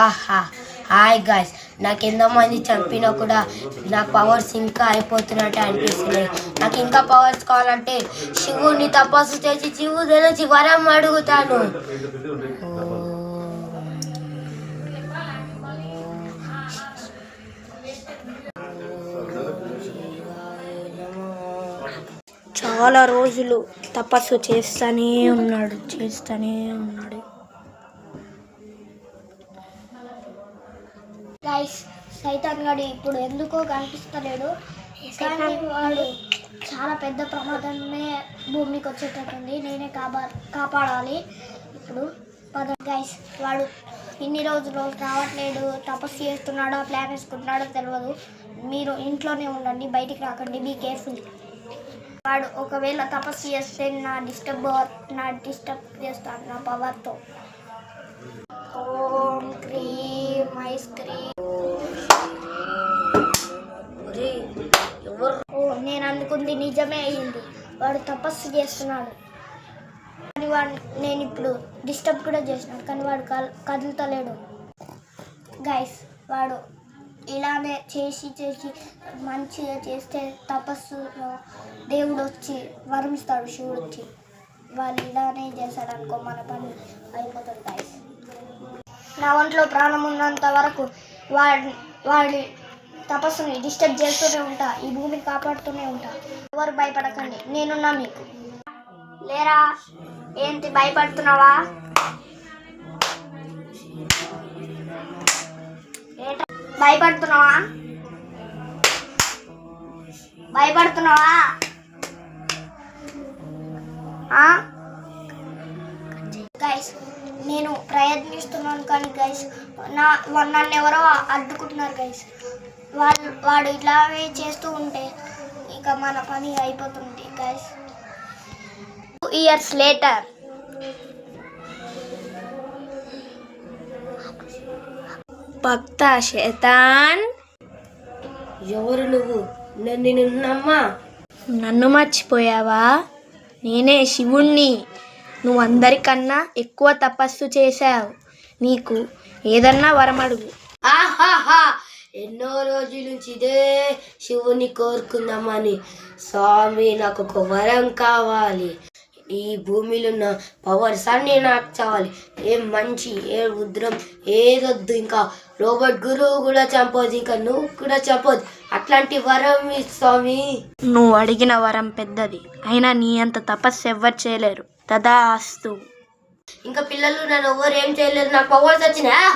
ఆహా hi guys, నాకు ఎంతమంది చంపినా కూడా నాకు పవర్స్ ఇంకా అయిపోతున్నట్టు అనిపిస్తున్నాయి. నాకు ఇంకా పవర్స్ కావాలంటే శివుని తపస్సు చేసి శివుడి నుంచి వరం అడుగుతాను. చాలా రోజులు తపస్సు చేస్తూనే ఉన్నాడు. గైస్, సైతాన్ గడి ఇప్పుడు ఎందుకో కనిపిస్తలేడు, కానీ వాడు చాలా పెద్ద ప్రమాదమే భూమికి వచ్చేటట్టుంది. నేనే కాపాడాలి ఇప్పుడు. గైస్, వాడు ఇన్ని రోజులు రావట్లేడు, తపస్సు చేస్తున్నాడో ప్లాన్ వేసుకుంటున్నాడో తెలియదు. మీరు ఇంట్లోనే ఉండండి, బయటికి రాకండి, బీ కేర్ఫుల్. వాడు ఒకవేళ తపస్సు చేస్తే నా డిస్టర్బ్ చేస్తాను నా పవర్తో. ఓం క్రీమ్ ఐస్ క్రీమ్. నేను అనుకుంది నిజమే అయ్యింది. వాడు తపస్సు చేస్తున్నాడు, కానీ వాడు నేను ఇప్పుడు డిస్టర్బ్ కూడా చేసినాడు, కానీ వాడు కదులుతలేడు. గైస్, వాడు ఇలానే చేసి మంచిగా చేస్తే తపస్సులో దేవుడు వచ్చి వరమిస్తాడు, శివుడు వచ్చి. వాళ్ళు ఇలానే చేస్తాడు అనుకో, మన పని అయిపోతుంది. గైస్, నా ఒంట్లో ప్రాణం ఉన్నంత వరకు వాడి తపస్సుని డిస్టర్బ్ చేస్తూనే ఉంటా, ఈ భూమిని కాపాడుతూనే ఉంటా. ఎవరు భయపడకండి, నేనున్నా మీకు. లేరా, ఏంటి భయపడుతున్నావా? భయపడుతున్నావా? గైస్, నేను ప్రయత్నిస్తున్నాను, కానీ గైస్ నన్ను ఎవరో అడ్డుకుంటున్నారు. గైస్, వాడు ఇట్లాగే చేస్తూ ఉంటే ఇక మన పని అయిపోతుంది. Guys, 2 years later. భక్త శైతాన్, ఎవరు నువ్వు? నేను నమ్మా. నన్ను మర్చిపోయావా? నేనే శివుణ్ణి. నువ్వు అందరికన్నా ఎక్కువ తపస్సు చేశావు. నీకు ఏదన్నా వరం అడుగు. ఆహాహా, ఎన్నో రోజుల నుంచి ఇదే శివుని కోరుకుందామని. స్వామి, నాకు ఒక వరం కావాలి. ఈ భూమిలో ఉన్న పవర్స్ అన్నీ నాకు కావాలి. ఏం మంచి, ఏ రుద్రం, ఏదొద్దు. ఇంకా రోబోట్ గురువు కూడా చంపొద్దు, ఇంకా నువ్వు కూడా చంపొద్దు. అట్లాంటి వరం స్వామి. నువ్వు అడిగిన వరం పెద్దది, అయినా నీ అంత తపస్సు ఎవ్వరు చేయలేరు. తదాస్తు. ఇంకా పిల్లలు నన్ను ఎవరు ఏం చేయలేరు, నాకు పవర్స్ వచ్చినాయి.